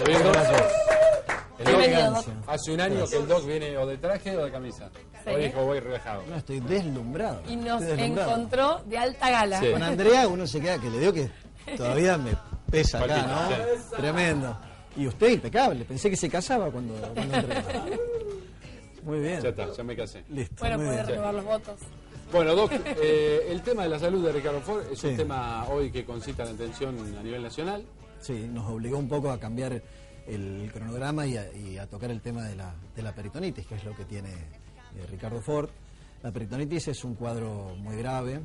Gracias. Hace un año que el Doc viene o de traje o de camisa. Sí. Hoy dijo, voy relajado. No, estoy deslumbrado. Y nos Estoy deslumbrado. encontró de alta gala. Sí. Con Andrea uno se queda, que le digo que todavía me pesa acá, Palpita, ¿no? Tremendo. Y usted impecable, pensé que se casaba cuando entré. Muy bien. Ya está, ya me casé. Listo. Bueno, muy puede bien. renovar los votos. Bueno, Doc, el tema de la salud de Ricardo Ford es Sí. un tema hoy que concita la atención a nivel nacional. Sí, nos obligó un poco a cambiar el cronograma y a tocar el tema de la peritonitis, que es lo que tiene Ricardo Ford. La peritonitis es un cuadro muy grave,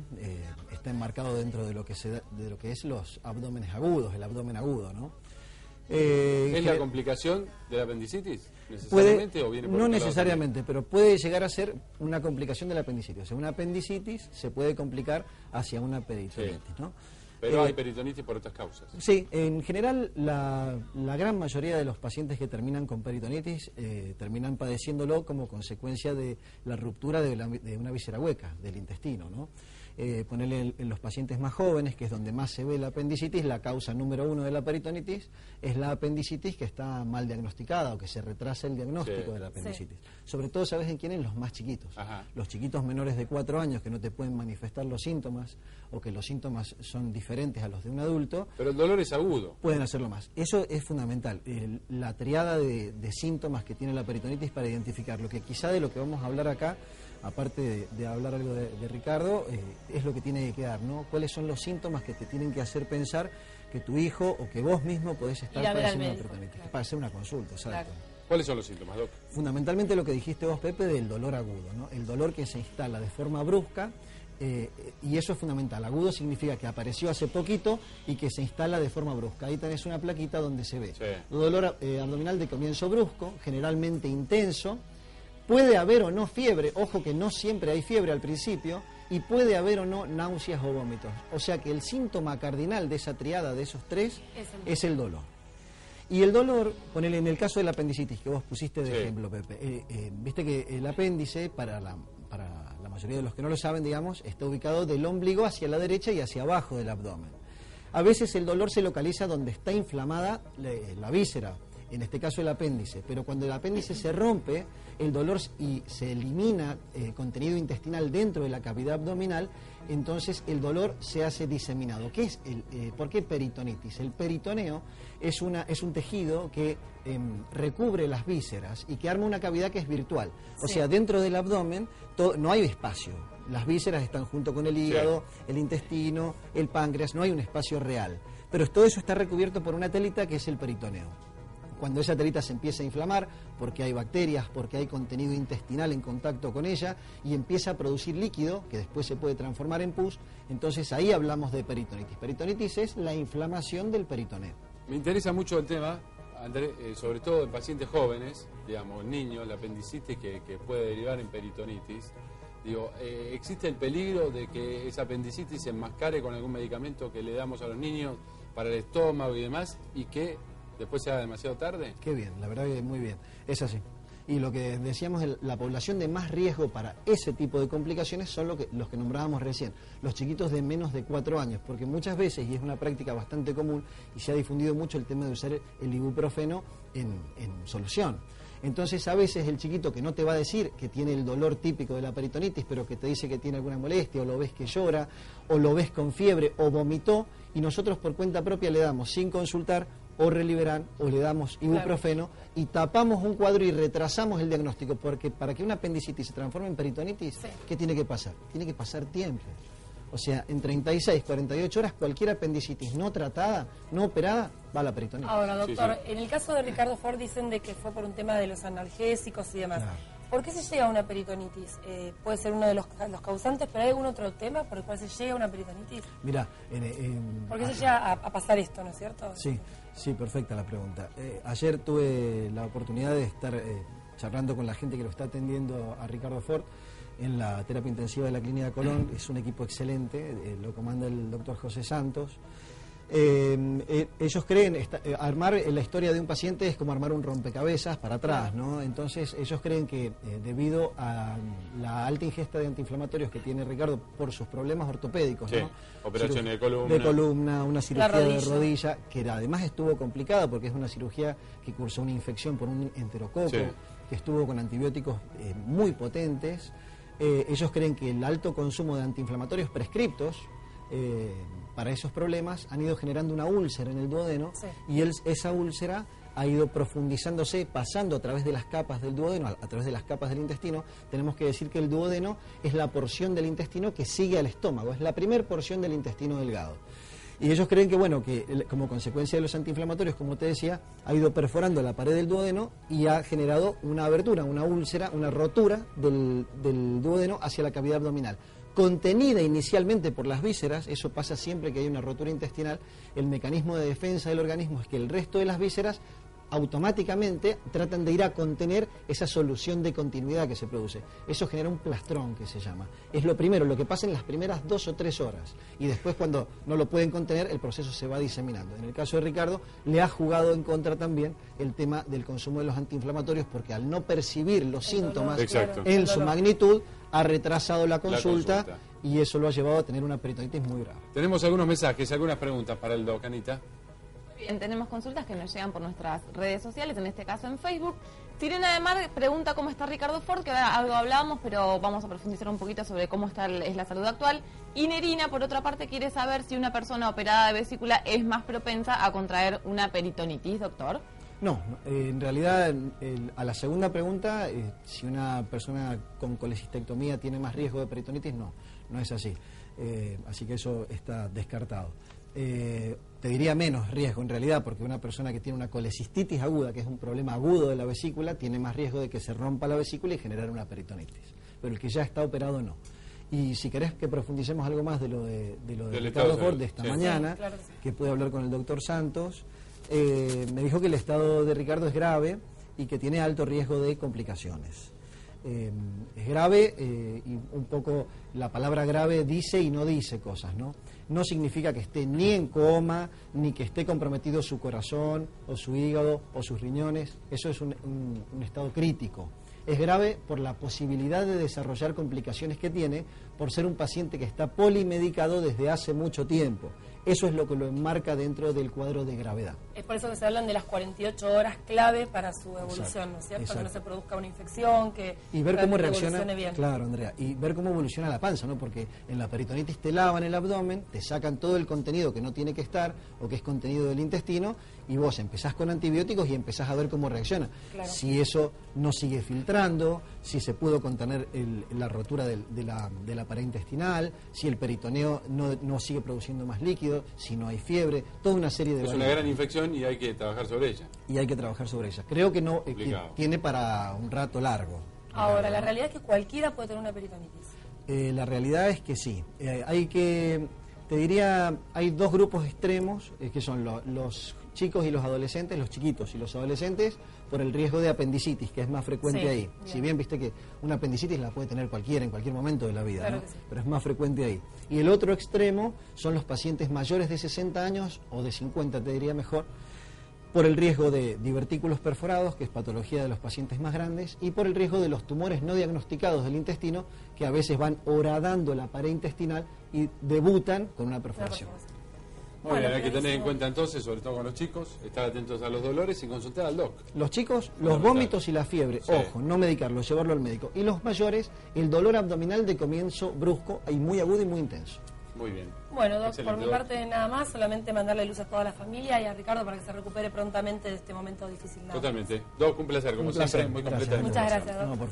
está enmarcado dentro de lo que es los abdómenes agudos, el abdomen agudo, ¿no? ¿Es la complicación de la apendicitis? Puede, ¿Necesariamente o viene por no otro lado necesariamente, pero puede llegar a ser una complicación de la apendicitis. O sea, una apendicitis se puede complicar hacia una peritonitis, Sí. ¿no? Pero hay peritonitis por otras causas. Sí, en general la gran mayoría de los pacientes que terminan con peritonitis terminan padeciéndolo como consecuencia de la ruptura de una víscera hueca del intestino, ¿no? Ponerle en los pacientes más jóvenes, que es donde más se ve la apendicitis, la causa número 1 de la peritonitis es la apendicitis que está mal diagnosticada o que se retrasa el diagnóstico Sí. de la apendicitis. Sobre todo, ¿sabes en quiénes? Los más chiquitos. Ajá. Los chiquitos menores de 4 años que no te pueden manifestar los síntomas o que los síntomas son diferentes a los de un adulto, Pero el dolor es agudo. pueden hacerlo más. Eso es fundamental. La triada de síntomas que tiene la peritonitis para identificar lo que quizá de lo que vamos a hablar acá, aparte de hablar algo de Ricardo, es lo que tiene que quedar, ¿no? ¿Cuáles son los síntomas que te tienen que hacer pensar que tu hijo o que vos mismo podés estar Ir a ver al padeciendo una médico, peritonitis? claro. Para hacer una consulta, exacto. Claro. ¿Cuáles son los síntomas, Doc? Fundamentalmente lo que dijiste vos, Pepe, del dolor agudo, ¿no? El dolor que se instala de forma brusca, y eso es fundamental. Agudo significa que apareció hace poquito y que se instala de forma brusca. Ahí tenés una plaquita donde se ve. Sí. Dolor abdominal de comienzo brusco, generalmente intenso. Puede haber o no fiebre, ojo que no siempre hay fiebre al principio, y puede haber o no náuseas o vómitos. O sea que el síntoma cardinal de esa triada, de esos tres, es el dolor. Y el dolor, ponele en el caso de la apendicitis, que vos pusiste de Sí. ejemplo, Pepe, viste que el apéndice, para la mayoría de los que no lo saben, digamos, está ubicado del ombligo hacia la derecha y hacia abajo del abdomen. A veces el dolor se localiza donde está inflamada la víscera, en este caso el apéndice, pero cuando el apéndice se rompe, el dolor y se elimina contenido intestinal dentro de la cavidad abdominal, entonces el dolor se hace diseminado. ¿Qué es ¿por qué peritonitis? El peritoneo es un tejido que recubre las vísceras y que arma una cavidad que es virtual. O sea, dentro del abdomen no hay espacio. Las vísceras están junto con el hígado, el intestino, el páncreas, no hay un espacio real. Pero todo eso está recubierto por una telita que es el peritoneo. Cuando esa telita se empieza a inflamar, porque hay bacterias, porque hay contenido intestinal en contacto con ella, y empieza a producir líquido, que después se puede transformar en pus, entonces ahí hablamos de peritonitis. Peritonitis es la inflamación del peritoneo. Me interesa mucho el tema, Andrés, sobre todo en pacientes jóvenes, digamos, niños, la apendicitis que puede derivar en peritonitis. Digo, ¿existe el peligro de que esa apendicitis se enmascare con algún medicamento que le damos a los niños para el estómago y demás, y que después sea demasiado tarde? Qué bien, la verdad que muy bien, es así. Y lo que decíamos, la población de más riesgo para ese tipo de complicaciones son los que nombrábamos recién, los chiquitos de menos de 4 años, porque muchas veces, y es una práctica bastante común, y se ha difundido mucho el tema de usar el ibuprofeno en solución. Entonces a veces el chiquito que no te va a decir que tiene el dolor típico de la peritonitis, pero que te dice que tiene alguna molestia, o lo ves que llora, o lo ves con fiebre, o vomitó, y nosotros por cuenta propia le damos sin consultar o Reliberan, o le damos ibuprofeno, y tapamos un cuadro y retrasamos el diagnóstico, porque para que una apendicitis se transforme en peritonitis, ¿qué tiene que pasar? Tiene que pasar tiempo. O sea, en 36, 48 horas, cualquier apendicitis no tratada, no operada, va a la peritonitis. Ahora, doctor, en el caso de Ricardo Ford dicen de que fue por un tema de los analgésicos y demás. Claro. ¿Por qué se llega a una peritonitis? Puede ser uno de los causantes, pero ¿hay algún otro tema por el cual se llega a una peritonitis? Mirá, ¿Por qué se llega a pasar esto, no es cierto? Sí, perfecta la pregunta. Ayer tuve la oportunidad de estar charlando con la gente que lo está atendiendo a Ricardo Ford en la terapia intensiva de la Clínica Colón. Es un equipo excelente, lo comanda el doctor José Santos. Ellos creen, armar la historia de un paciente es como armar un rompecabezas para atrás, ¿no? Entonces ellos creen que debido a la alta ingesta de antiinflamatorios que tiene Ricardo por sus problemas ortopédicos, Sí, ¿no? operaciones de columna, una cirugía de rodilla. rodilla, que además estuvo complicada porque es una cirugía que cursó una infección por un enterococo, Sí. que estuvo con antibióticos muy potentes. Ellos creen que el alto consumo de antiinflamatorios prescriptos para esos problemas han ido generando una úlcera en el duodeno, Sí. y esa úlcera ha ido profundizándose, pasando a través de las capas del duodeno, a través de las capas del intestino. Tenemos que decir que el duodeno es la porción del intestino que sigue al estómago, es la primer porción del intestino delgado. Y ellos creen que, bueno, que como consecuencia de los antiinflamatorios, como te decía, ha ido perforando la pared del duodeno y ha generado una abertura, una úlcera, una rotura del duodeno hacia la cavidad abdominal. Contenida inicialmente por las vísceras, eso pasa siempre que hay una rotura intestinal. El mecanismo de defensa del organismo es que el resto de las vísceras automáticamente tratan de ir a contener esa solución de continuidad que se produce. Eso genera un plastrón, que se llama. Es lo primero, lo que pasa en las primeras 2 o 3 horas. Y después, cuando no lo pueden contener, el proceso se va diseminando. En el caso de Ricardo, le ha jugado en contra también el tema del consumo de los antiinflamatorios, porque al no percibir los síntomas Exacto. en su magnitud, ha retrasado la consulta, consulta. y eso lo ha llevado a tener una peritonitis muy grave. Tenemos algunos mensajes, algunas preguntas para el doc, Anita. Bien, tenemos consultas que nos llegan por nuestras redes sociales, en este caso en Facebook. Sirena de Mar pregunta cómo está Ricardo Ford, que ahora algo hablábamos, pero vamos a profundizar un poquito sobre cómo es la salud actual. Y Nerina, por otra parte, quiere saber si una persona operada de vesícula es más propensa a contraer una peritonitis, doctor. No, en realidad, a la segunda pregunta, si una persona con colecistectomía tiene más riesgo de peritonitis, no es así. Así que eso está descartado. Te diría menos riesgo en realidad, porque una persona que tiene una colecistitis aguda, que es un problema agudo de la vesícula, tiene más riesgo de que se rompa la vesícula y generar una peritonitis. Pero el que ya está operado, no. Y si querés que profundicemos algo más de lo de Ricardo Ford de esta mañana, sí, claro que sí, que puede hablar con el doctor Santos, me dijo que el estado de Ricardo es grave y que tiene alto riesgo de complicaciones. Es grave, y un poco la palabra grave dice y no dice cosas, ¿no? No significa que esté ni en coma, ni que esté comprometido su corazón, o su hígado, o sus riñones. Eso es un estado crítico. Es grave por la posibilidad de desarrollar complicaciones que tiene, por ser un paciente que está polimedicado desde hace mucho tiempo. Eso es lo que lo enmarca dentro del cuadro de gravedad. Es por eso que se hablan de las 48 horas clave para su evolución, ¿no es cierto? Exacto. Que no se produzca una infección, Y ver cómo realmente reacciona, evolucione bien. claro, Andrea, y ver cómo evoluciona la panza, ¿no? Porque en la peritonitis te lavan el abdomen, te sacan todo el contenido que no tiene que estar, o que es contenido del intestino, y vos empezás con antibióticos y empezás a ver cómo reacciona. Claro. Si eso no sigue filtrando, si se pudo contener la rotura de la pared intestinal, si el peritoneo no sigue produciendo más líquido, si no hay fiebre, toda una serie de Es una gran infección y hay que trabajar sobre ella. y hay que trabajar sobre ella. Creo que no, que Complicado. tiene para un rato largo. Ahora, la realidad es que cualquiera puede tener una peritonitis. La realidad es que sí. Te diría, hay 2 grupos extremos, que son los chicos y los adolescentes, los chiquitos y los adolescentes, por el riesgo de apendicitis, que es más frecuente Sí, ahí. bien. Si bien viste que una apendicitis la puede tener cualquiera en cualquier momento de la vida, Claro ¿no? que sí. Pero es más frecuente ahí. Y el otro extremo son los pacientes mayores de 60 años, o de 50 te diría mejor, por el riesgo de divertículos perforados, que es patología de los pacientes más grandes, y por el riesgo de los tumores no diagnosticados del intestino, que a veces van horadando la pared intestinal y debutan con una perforación. Muy Bueno, bien, hay que tener en buenísimo. cuenta entonces, sobre todo con los chicos, estar atentos a los dolores y consultar al doc. Los chicos, los Fundamental. vómitos y la fiebre, Sí. ojo, no medicarlos, llevarlo al médico. Y los mayores, el dolor abdominal de comienzo brusco y muy agudo y muy intenso. Muy bien. Bueno, Doc, Excelente, por mi Doc. parte nada más, solamente mandarle luz a toda la familia y a Ricardo para que se recupere prontamente de este momento difícil. Nada más. Totalmente. Doc, un placer, como Un placer. siempre, muy completa Gracias. la Muchas información. gracias, Doc. No, por